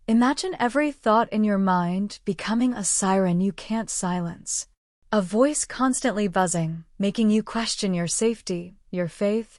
Imagine every thought in your mind becoming a siren you can't silence. A voice constantly buzzing, making you question your safety, your faith,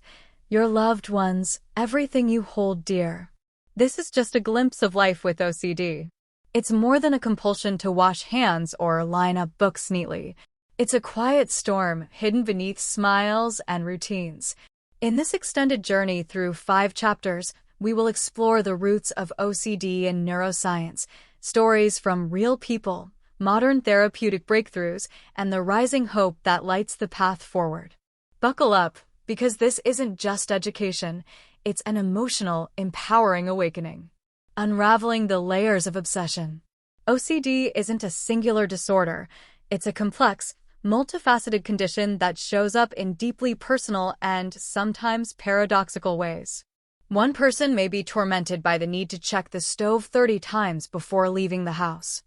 your loved ones, everything you hold dear. This is just a glimpse of life with OCD. It's more than a compulsion to wash hands or line up books neatly. It's a quiet storm hidden beneath smiles and routines. In this extended journey through 5 chapters, we will explore the roots of OCD and neuroscience, stories from real people, modern therapeutic breakthroughs, and the rising hope that lights the path forward. Buckle up, because this isn't just education, it's an emotional, empowering awakening. Unraveling the layers of obsession. OCD isn't a singular disorder, it's a complex, multifaceted condition that shows up in deeply personal and sometimes paradoxical ways. One person may be tormented by the need to check the stove 30 times before leaving the house.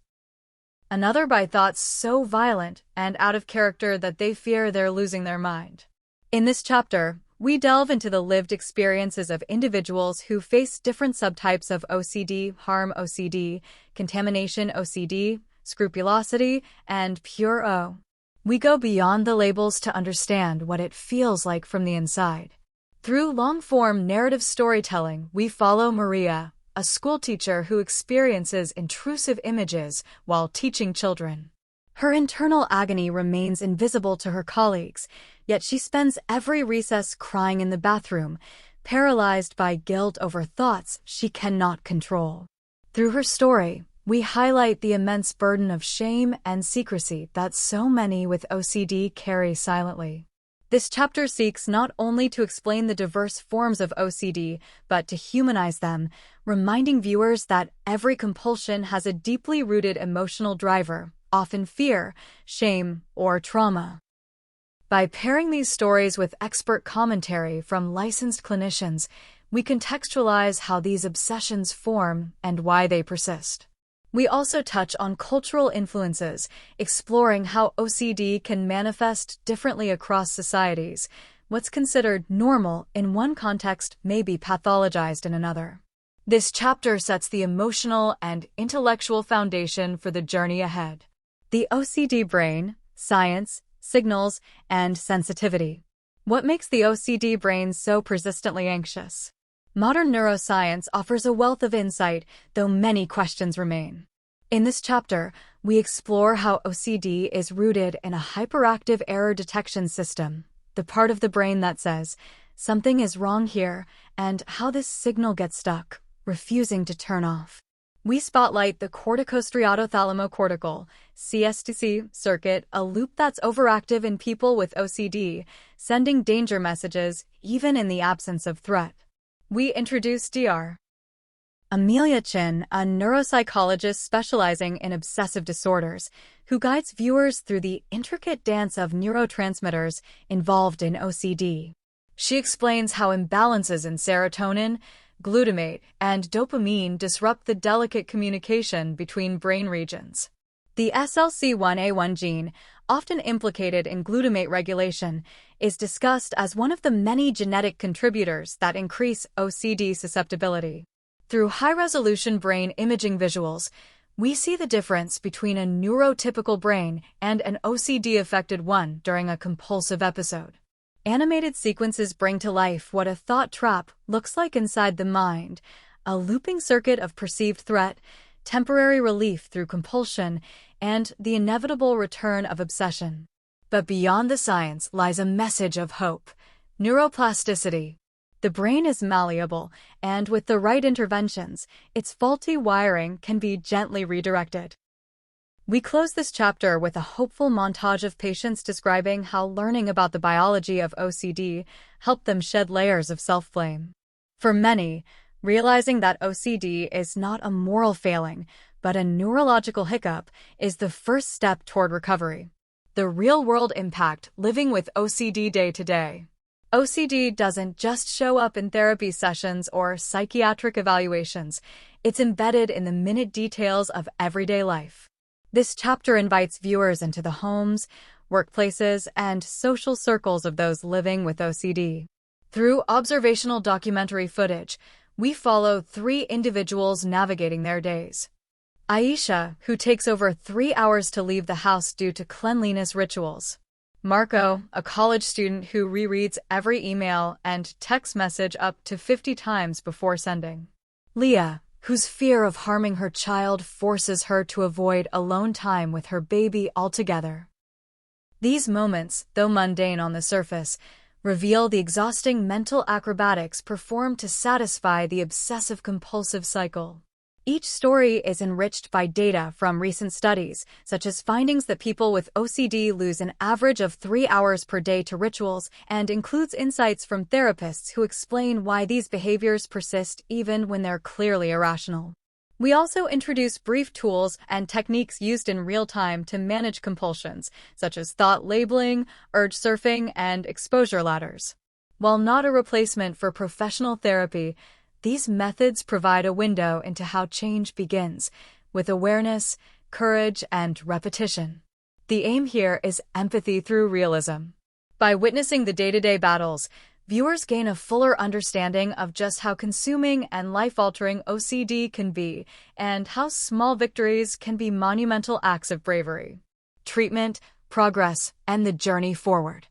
Another by thoughts so violent and out of character that they fear they're losing their mind. In this chapter, we delve into the lived experiences of individuals who face different subtypes of OCD, harm OCD, contamination OCD, scrupulosity, and pure O. We go beyond the labels to understand what it feels like from the inside. Through long-form narrative storytelling, we follow Maria, a schoolteacher who experiences intrusive images while teaching children. Her internal agony remains invisible to her colleagues, yet she spends every recess crying in the bathroom, paralyzed by guilt over thoughts she cannot control. Through her story, we highlight the immense burden of shame and secrecy that so many with OCD carry silently. This chapter seeks not only to explain the diverse forms of OCD, but to humanize them, reminding viewers that every compulsion has a deeply rooted emotional driver, often fear, shame, or trauma. By pairing these stories with expert commentary from licensed clinicians, we contextualize how these obsessions form and why they persist. We also touch on cultural influences, exploring how OCD can manifest differently across societies. What's considered normal in one context may be pathologized in another. This chapter sets the emotional and intellectual foundation for the journey ahead. The OCD brain, science, signals, and sensitivity. What makes the OCD brain so persistently anxious? Modern neuroscience offers a wealth of insight, though many questions remain. In this chapter, we explore how OCD is rooted in a hyperactive error detection system, the part of the brain that says, something is wrong here, and how this signal gets stuck, refusing to turn off. We spotlight the corticostriato-thalamocortical (CSTC) circuit, a loop that's overactive in people with OCD, sending danger messages even in the absence of threat. We introduce Dr. Amelia Chin, a neuropsychologist specializing in obsessive disorders, who guides viewers through the intricate dance of neurotransmitters involved in OCD. She explains how imbalances in serotonin, glutamate, and dopamine disrupt the delicate communication between brain regions. The SLC1A1 gene, often implicated in glutamate regulation, is discussed as one of the many genetic contributors that increase OCD susceptibility. Through high-resolution brain imaging visuals, we see the difference between a neurotypical brain and an OCD-affected one during a compulsive episode. Animated sequences bring to life what a thought trap looks like inside the mind, a looping circuit of perceived threat, temporary relief through compulsion, and the inevitable return of obsession. But beyond the science lies a message of hope: neuroplasticity. The brain is malleable, and with the right interventions, its faulty wiring can be gently redirected. We close this chapter with a hopeful montage of patients describing how learning about the biology of OCD helped them shed layers of self-blame. For many, realizing that OCD is not a moral failing, but a neurological hiccup, is the first step toward recovery. The real-world impact living with OCD day to day. OCD doesn't just show up in therapy sessions or psychiatric evaluations, it's embedded in the minute details of everyday life. This chapter invites viewers into the homes, workplaces, and social circles of those living with OCD. Through observational documentary footage, we follow three individuals navigating their days. Aisha, who takes over 3 hours to leave the house due to cleanliness rituals. Marco, a college student who rereads every email and text message up to 50 times before sending. Leah, whose fear of harming her child forces her to avoid alone time with her baby altogether. These moments, though mundane on the surface, reveal the exhausting mental acrobatics performed to satisfy the obsessive-compulsive cycle. Each story is enriched by data from recent studies, such as findings that people with OCD lose an average of 3 hours per day to rituals, and includes insights from therapists who explain why these behaviors persist even when they're clearly irrational. We also introduce brief tools and techniques used in real time to manage compulsions, such as thought labeling, urge surfing, and exposure ladders. While not a replacement for professional therapy, these methods provide a window into how change begins, with awareness, courage, and repetition. The aim here is empathy through realism. By witnessing the day-to-day battles, viewers gain a fuller understanding of just how consuming and life-altering OCD can be, and how small victories can be monumental acts of bravery. Treatment, progress, and the journey forward.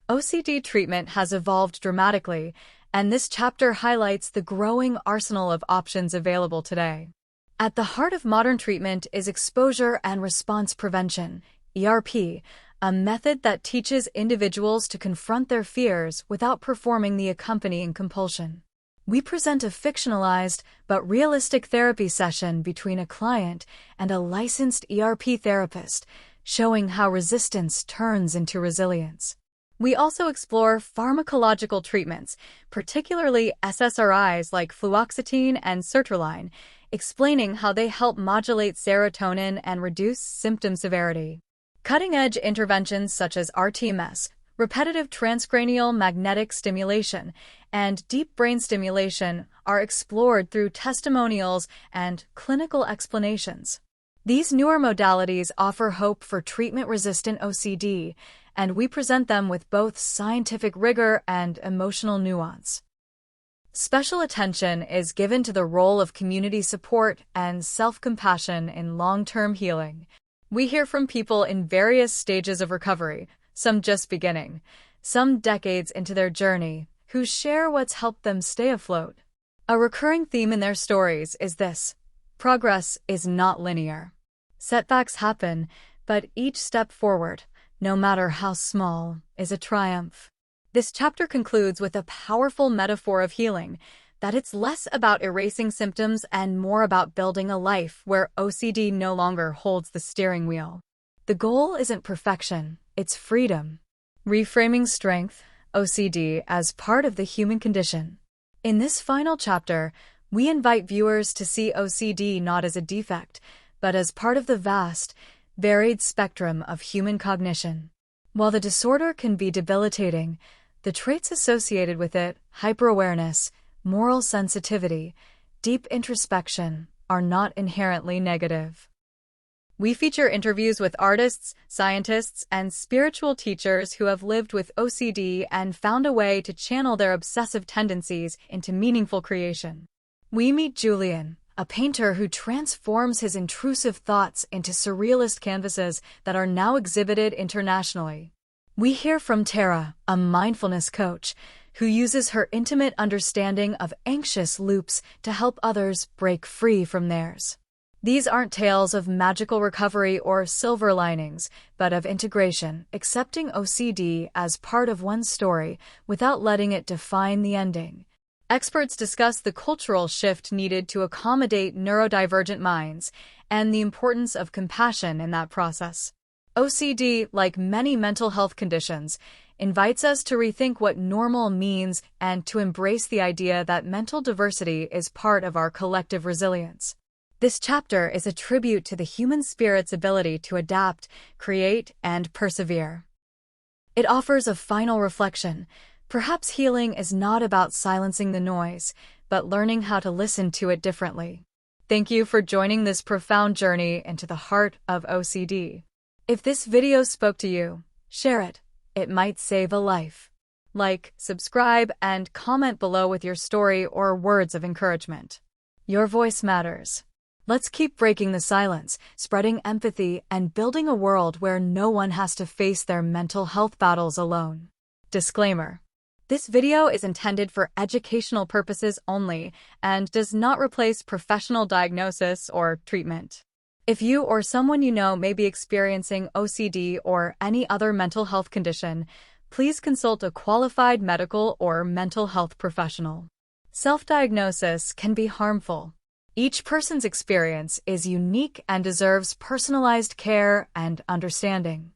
OCD treatment has evolved dramatically, and this chapter highlights the growing arsenal of options available today. At the heart of modern treatment is exposure and response prevention, ERP, a method that teaches individuals to confront their fears without performing the accompanying compulsion. We present a fictionalized but realistic therapy session between a client and a licensed ERP therapist, showing how resistance turns into resilience. We also explore pharmacological treatments, particularly SSRIs like fluoxetine and sertraline, explaining how they help modulate serotonin and reduce symptom severity. Cutting-edge interventions such as RTMS, repetitive transcranial magnetic stimulation, and deep brain stimulation are explored through testimonials and clinical explanations. These newer modalities offer hope for treatment-resistant OCD, and we present them with both scientific rigor and emotional nuance. Special attention is given to the role of community support and self-compassion in long-term healing. We hear from people in various stages of recovery, some just beginning, some decades into their journey, who share what's helped them stay afloat. A recurring theme in their stories is this: progress is not linear. Setbacks happen, but each step forward, no matter how small, is a triumph. This chapter concludes with a powerful metaphor of healing, that it's less about erasing symptoms and more about building a life where OCD no longer holds the steering wheel. The goal isn't perfection, it's freedom. Reframing strength, OCD, as part of the human condition. In this final chapter, we invite viewers to see OCD not as a defect, but as part of the vast, varied spectrum of human cognition. While the disorder can be debilitating, the traits associated with it, hyperawareness, moral sensitivity, deep introspection, are not inherently negative. We feature interviews with artists, scientists, and spiritual teachers who have lived with OCD and found a way to channel their obsessive tendencies into meaningful creation. We meet Julian, a painter who transforms his intrusive thoughts into surrealist canvases that are now exhibited internationally. We hear from Tara, a mindfulness coach, who uses her intimate understanding of anxious loops to help others break free from theirs. These aren't tales of magical recovery or silver linings, but of integration, accepting OCD as part of one's story without letting it define the ending. Experts discuss the cultural shift needed to accommodate neurodivergent minds and the importance of compassion in that process. OCD, like many mental health conditions, invites us to rethink what normal means and to embrace the idea that mental diversity is part of our collective resilience. This chapter is a tribute to the human spirit's ability to adapt, create, and persevere. It offers a final reflection. Perhaps healing is not about silencing the noise, but learning how to listen to it differently. Thank you for joining this profound journey into the heart of OCD. If this video spoke to you, share it. It might save a life. Like, subscribe, and comment below with your story or words of encouragement. Your voice matters. Let's keep breaking the silence, spreading empathy, and building a world where no one has to face their mental health battles alone. Disclaimer: this video is intended for educational purposes only and does not replace professional diagnosis or treatment. If you or someone you know may be experiencing OCD or any other mental health condition, please consult a qualified medical or mental health professional. Self-diagnosis can be harmful. Each person's experience is unique and deserves personalized care and understanding.